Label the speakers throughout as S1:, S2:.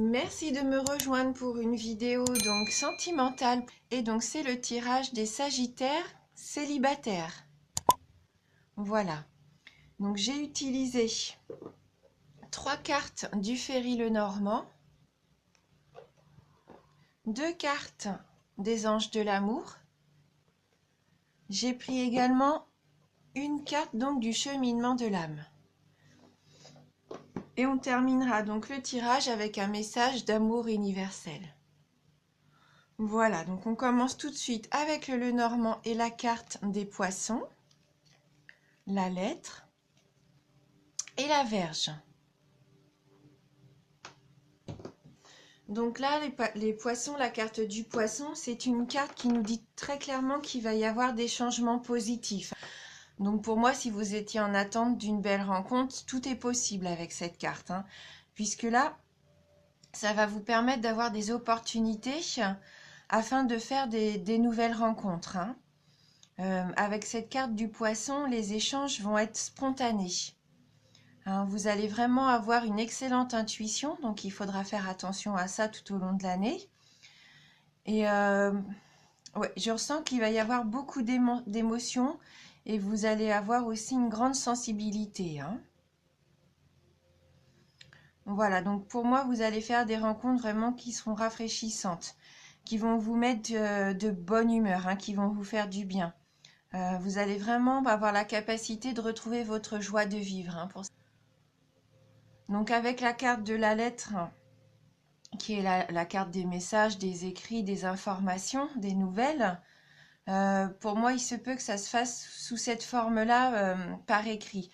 S1: Merci de me rejoindre pour une vidéo donc sentimentale. Et donc c'est le tirage des Sagittaires célibataires. Voilà. Donc j'ai utilisé 3 cartes du Ferry Lenormand, 2 cartes des Anges de l'amour. J'ai pris également une carte donc du cheminement de l'âme. Et on terminera donc le tirage avec un message d'amour universel. Voilà, donc on commence tout de suite avec le Lenormand et la carte des poissons, la lettre et la Vierge. Donc là, les poissons, la carte du poisson, c'est une carte qui nous dit très clairement qu'il va y avoir des changements positifs. Donc pour moi, si vous étiez en attente d'une belle rencontre, tout est possible avec cette carte, hein, puisque là, ça va vous permettre d'avoir des opportunités afin de faire des nouvelles rencontres, hein. Avec cette carte du poisson, les échanges vont être spontanés. Hein, vous allez vraiment avoir une excellente intuition, donc il faudra faire attention à ça tout au long de l'année. Et ouais, je ressens qu'il va y avoir beaucoup d'émotions et vous allez avoir aussi une grande sensibilité, hein. Voilà, donc pour moi, vous allez faire des rencontres vraiment qui seront rafraîchissantes, qui vont vous mettre de bonne humeur, hein, qui vont vous faire du bien. Vous allez vraiment avoir la capacité de retrouver votre joie de vivre, hein, pour ça. Donc avec la carte de la lettre, qui est la carte des messages, des écrits, des informations, des nouvelles, pour moi, il se peut que ça se fasse sous cette forme-là, par écrit.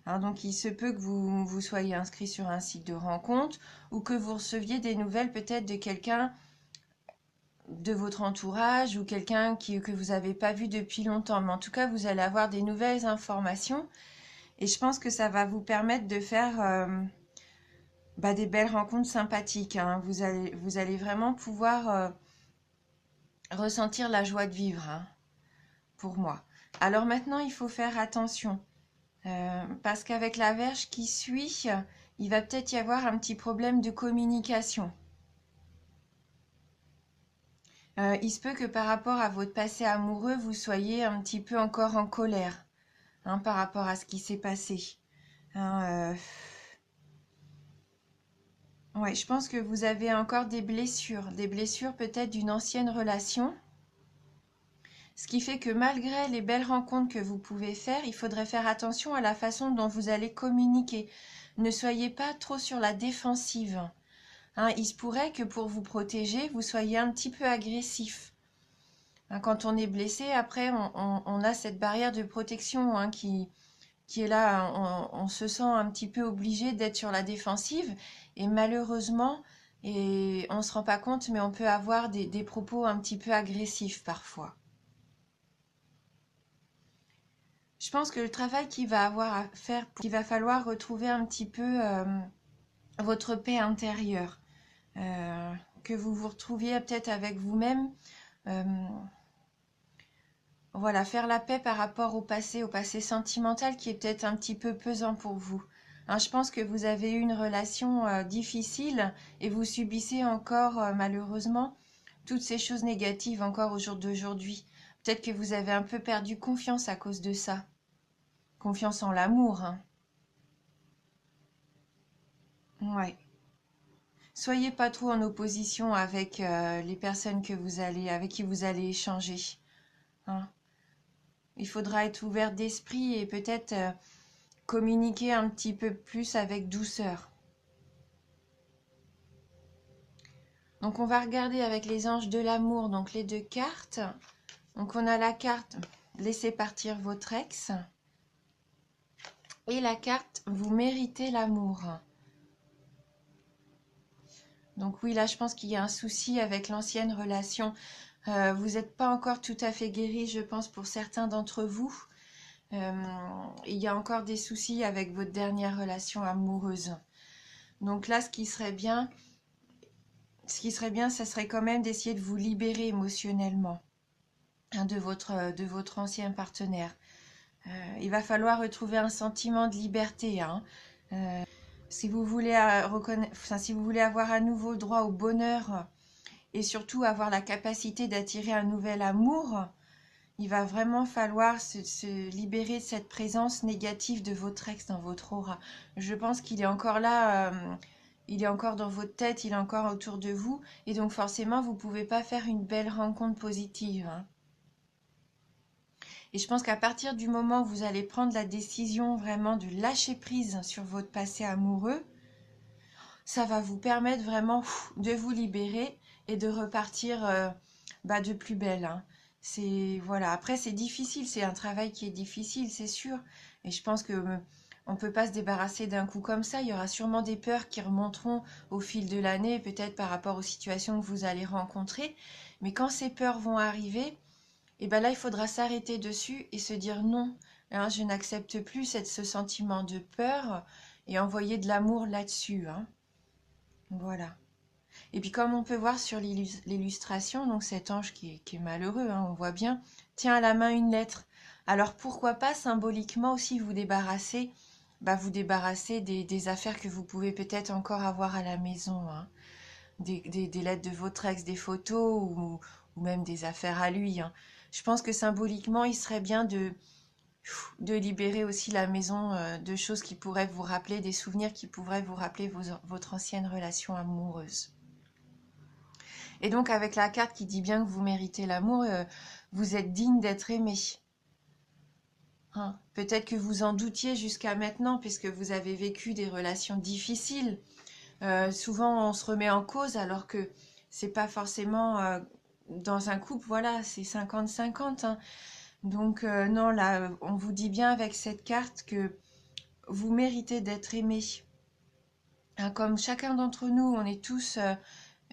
S1: Hein, donc il se peut que vous soyez inscrit sur un site de rencontre ou que vous receviez des nouvelles peut-être de quelqu'un de votre entourage ou quelqu'un que vous n'avez pas vu depuis longtemps. Mais en tout cas, vous allez avoir des nouvelles informations et je pense que ça va vous permettre de faire des belles rencontres sympathiques, hein. Vous allez vraiment pouvoir ressentir la joie de vivre, hein, pour moi. Alors maintenant, il faut faire attention. Parce qu'avec la Vierge qui suit, il va peut-être y avoir un petit problème de communication. Il se peut que par rapport à votre passé amoureux, vous soyez un petit peu encore en colère, hein, par rapport à ce qui s'est passé. Hein, ouais, je pense que vous avez encore des blessures peut-être d'une ancienne relation. Ce qui fait que malgré les belles rencontres que vous pouvez faire, il faudrait faire attention à la façon dont vous allez communiquer. Ne soyez pas trop sur la défensive. Hein, il se pourrait que pour vous protéger, vous soyez un petit peu agressif. Hein, quand on est blessé, après, on a cette barrière de protection, hein, qui est là. On se sent un petit peu obligé d'être sur la défensive. Et malheureusement, et on ne se rend pas compte, mais on peut avoir des propos un petit peu agressifs parfois. Je pense que le travail qu'il va avoir à faire, il va falloir retrouver un petit peu votre paix intérieure. Que vous vous retrouviez peut-être avec vous-même. Voilà, faire la paix par rapport au passé sentimental qui est peut-être un petit peu pesant pour vous. Hein, je pense que vous avez eu une relation difficile et vous subissez encore malheureusement toutes ces choses négatives encore au jour d'aujourd'hui. Peut-être que vous avez un peu perdu confiance à cause de ça. Confiance en l'amour, hein. Ouais. Soyez pas trop en opposition avec les personnes avec qui vous allez échanger, hein. Il faudra être ouvert d'esprit et peut-être communiquer un petit peu plus avec douceur. Donc on va regarder avec les anges de l'amour, donc les 2 cartes. Donc on a la carte « Laissez partir votre ex » et la carte « Vous méritez l'amour ». Donc oui, là je pense qu'il y a un souci avec l'ancienne relation. Vous n'êtes pas encore tout à fait guéri, je pense, pour certains d'entre vous. Il y a encore des soucis avec votre dernière relation amoureuse. Donc là, ce qui serait bien, ça serait quand même d'essayer de vous libérer émotionnellement, hein, de votre ancien partenaire. Il va falloir retrouver un sentiment de liberté, hein. Si vous voulez si vous voulez avoir à nouveau droit au bonheur et surtout avoir la capacité d'attirer un nouvel amour, il va vraiment falloir se libérer de cette présence négative de votre ex dans votre aura. Je pense qu'il est encore là, il est encore dans votre tête, il est encore autour de vous, et donc forcément, vous ne pouvez pas faire une belle rencontre positive, hein. Et je pense qu'à partir du moment où vous allez prendre la décision vraiment de lâcher prise sur votre passé amoureux, ça va vous permettre vraiment de vous libérer et de repartir de plus belle, hein. C'est voilà. Après, c'est difficile, c'est un travail qui est difficile, c'est sûr. Et je pense que on peut pas se débarrasser d'un coup comme ça. Il y aura sûrement des peurs qui remonteront au fil de l'année, peut-être par rapport aux situations que vous allez rencontrer. Mais quand ces peurs vont arriver, et ben là, il faudra s'arrêter dessus et se dire non, hein, je n'accepte plus ce sentiment de peur et envoyer de l'amour là-dessus, hein. Voilà. Et puis comme on peut voir sur l'illustration, donc cet ange qui est malheureux, hein, on voit bien, tient à la main une lettre. Alors pourquoi pas symboliquement aussi vous débarrasser des affaires que vous pouvez peut-être encore avoir à la maison, hein. Des lettres de votre ex, des photos ou même des affaires à lui, hein. Je pense que symboliquement, il serait bien de libérer aussi la maison de choses qui pourraient vous rappeler, des souvenirs qui pourraient vous rappeler votre ancienne relation amoureuse. Et donc avec la carte qui dit bien que vous méritez l'amour, vous êtes digne d'être aimé, hein. Peut-être que vous en doutiez jusqu'à maintenant puisque vous avez vécu des relations difficiles. Souvent on se remet en cause alors que c'est pas forcément dans un couple, voilà, c'est 50-50, hein. Donc non, là, on vous dit bien avec cette carte que vous méritez d'être aimé, hein. Comme chacun d'entre nous, on est tous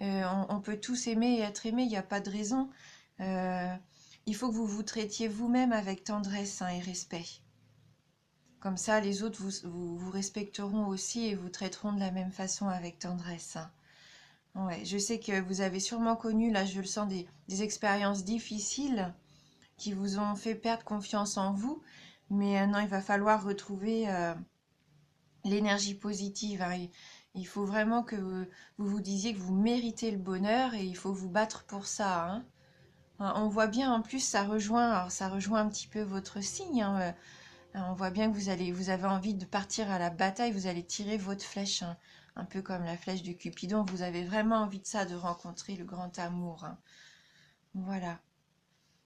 S1: on peut tous aimer et être aimé, il n'y a pas de raison. Euh, il faut que vous vous traitiez vous-même avec tendresse, hein, et respect. Comme ça, les autres vous respecteront aussi et vous traiteront de la même façon avec tendresse, hein. Ouais, je sais que vous avez sûrement connu, là je le sens, des expériences difficiles qui vous ont fait perdre confiance en vous. Mais non, il va falloir retrouver l'énergie positive, hein. Il faut vraiment que vous disiez que vous méritez le bonheur et il faut vous battre pour ça, hein. On voit bien en plus, ça rejoint un petit peu votre signe, hein. On voit bien que vous avez envie de partir à la bataille, vous allez tirer votre flèche, hein, un peu comme la flèche de Cupidon. Vous avez vraiment envie de ça, de rencontrer le grand amour, hein. Voilà.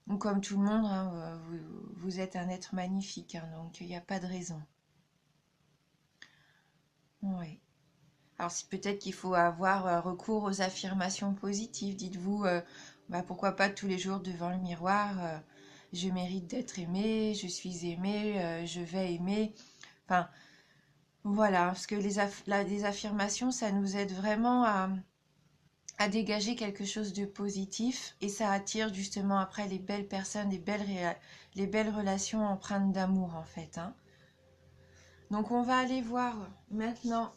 S1: Donc, comme tout le monde, hein, vous êtes un être magnifique, hein, donc il n'y a pas de raison. Oui. Alors, c'est peut-être qu'il faut avoir recours aux affirmations positives. Dites-vous, pourquoi pas tous les jours devant le miroir, je mérite d'être aimé, je suis aimé, je vais aimer. Enfin, voilà, parce que les affirmations, ça nous aide vraiment à dégager quelque chose de positif et ça attire justement après les belles personnes, les belles relations empreintes d'amour en fait, hein. Donc, on va aller voir maintenant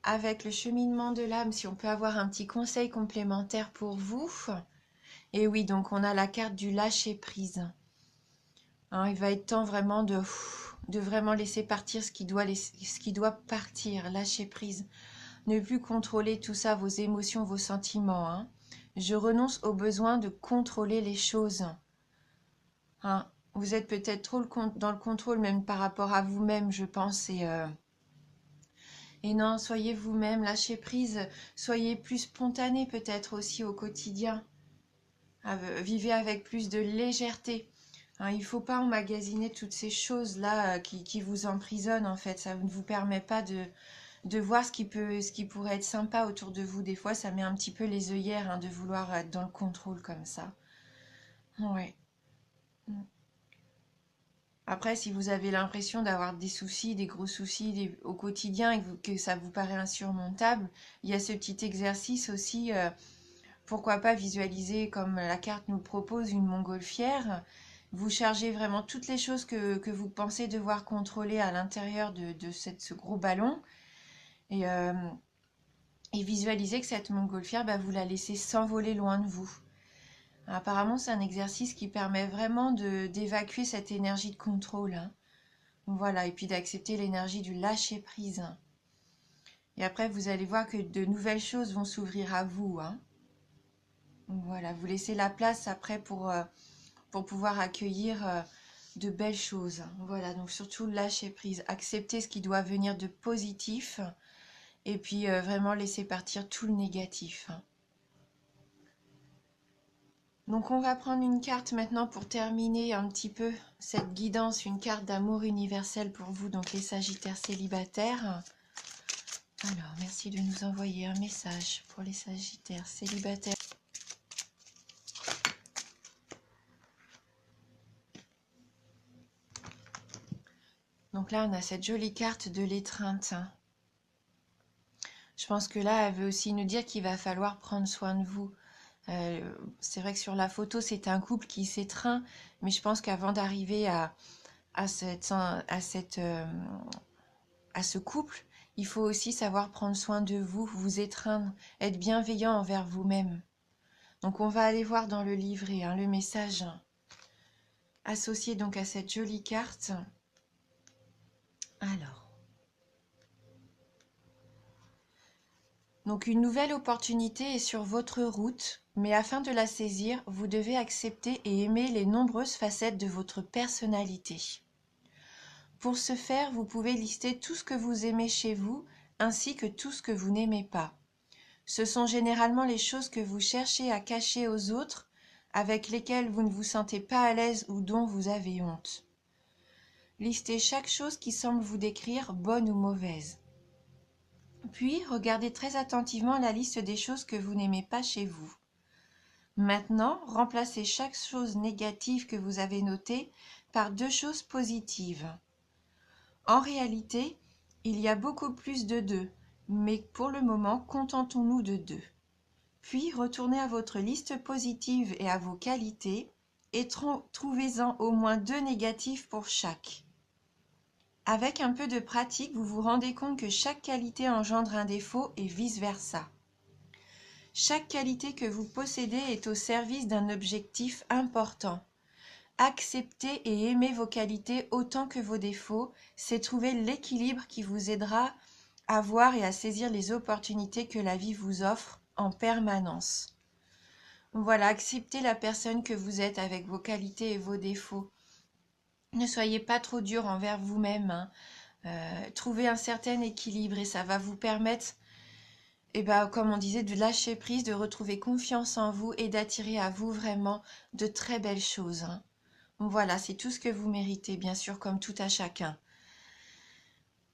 S1: avec le cheminement de l'âme, si on peut avoir un petit conseil complémentaire pour vous. Et oui, donc on a la carte du lâcher prise, hein. Il va être temps vraiment de vraiment laisser partir ce qui doit partir, lâcher prise. Ne plus contrôler tout ça, vos émotions, vos sentiments, hein. Je renonce au besoin de contrôler les choses, hein. Vous êtes peut-être trop dans le contrôle, même par rapport à vous-même, je pense, et non, soyez vous-même, lâchez prise, soyez plus spontané peut-être aussi au quotidien. Vivez avec plus de légèreté, hein. Il ne faut pas emmagasiner toutes ces choses-là qui vous emprisonnent en fait. Ça ne vous permet pas de voir ce qui pourrait être sympa autour de vous. Des fois, ça met un petit peu les œillères, hein, de vouloir être dans le contrôle comme ça. Ouais. Après, si vous avez l'impression d'avoir des soucis, des gros soucis au quotidien et que ça vous paraît insurmontable, il y a ce petit exercice aussi. Pourquoi pas visualiser, comme la carte nous propose, une montgolfière. Vous chargez vraiment toutes les choses que vous pensez devoir contrôler à l'intérieur de ce gros ballon. Et, euh, et visualisez que cette montgolfière, vous la laissez s'envoler loin de vous. Apparemment, c'est un exercice qui permet vraiment d'évacuer cette énergie de contrôle, hein. Voilà, et puis d'accepter l'énergie du lâcher prise. Et après, vous allez voir que de nouvelles choses vont s'ouvrir à vous, hein. Donc voilà, vous laissez la place après pour pouvoir accueillir de belles choses. Voilà, donc surtout lâcher prise, accepter ce qui doit venir de positif et puis vraiment laisser partir tout le négatif. Donc on va prendre une carte maintenant pour terminer un petit peu cette guidance, une carte d'amour universel pour vous, donc les Sagittaires célibataires. Alors, merci de nous envoyer un message pour les Sagittaires célibataires. Donc là, on a cette jolie carte de l'étreinte. Je pense que là, elle veut aussi nous dire qu'il va falloir prendre soin de vous. C'est vrai que sur la photo, c'est un couple qui s'étreint, mais je pense qu'avant d'arriver à ce couple, il faut aussi savoir prendre soin de vous, vous étreindre, être bienveillant envers vous-même. Donc on va aller voir dans le livret le message associé donc à cette jolie carte. Alors, donc une nouvelle opportunité est sur votre route, mais afin de la saisir, vous devez accepter et aimer les nombreuses facettes de votre personnalité. Pour ce faire, vous pouvez lister tout ce que vous aimez chez vous, ainsi que tout ce que vous n'aimez pas. Ce sont généralement les choses que vous cherchez à cacher aux autres, avec lesquelles vous ne vous sentez pas à l'aise ou dont vous avez honte. Listez chaque chose qui semble vous décrire, bonne ou mauvaise. Puis, regardez très attentivement la liste des choses que vous n'aimez pas chez vous. Maintenant, remplacez chaque chose négative que vous avez notée par 2 choses positives. En réalité, il y a beaucoup plus de 2, mais pour le moment, contentons-nous de 2. Puis, retournez à votre liste positive et à vos qualités et trouvez-en au moins 2 négatifs pour chaque. Avec un peu de pratique, vous vous rendez compte que chaque qualité engendre un défaut et vice-versa. Chaque qualité que vous possédez est au service d'un objectif important. Accepter et aimer vos qualités autant que vos défauts, c'est trouver l'équilibre qui vous aidera à voir et à saisir les opportunités que la vie vous offre en permanence. Voilà, acceptez la personne que vous êtes avec vos qualités et vos défauts. Ne soyez pas trop dur envers vous-même, hein. Trouvez un certain équilibre et ça va vous permettre, comme on disait, de lâcher prise, de retrouver confiance en vous et d'attirer à vous vraiment de très belles choses, hein. Voilà, c'est tout ce que vous méritez, bien sûr, comme tout à chacun.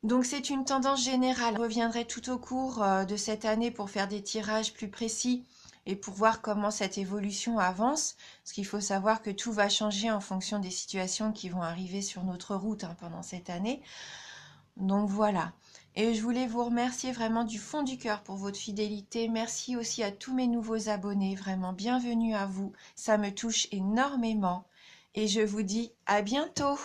S1: Donc c'est une tendance générale. Je reviendrai tout au cours de cette année pour faire des tirages plus précis et pour voir comment cette évolution avance. Parce qu'il faut savoir que tout va changer en fonction des situations qui vont arriver sur notre route pendant cette année. Donc voilà. Et je voulais vous remercier vraiment du fond du cœur pour votre fidélité. Merci aussi à tous mes nouveaux abonnés. Vraiment bienvenue à vous. Ça me touche énormément. Et je vous dis à bientôt.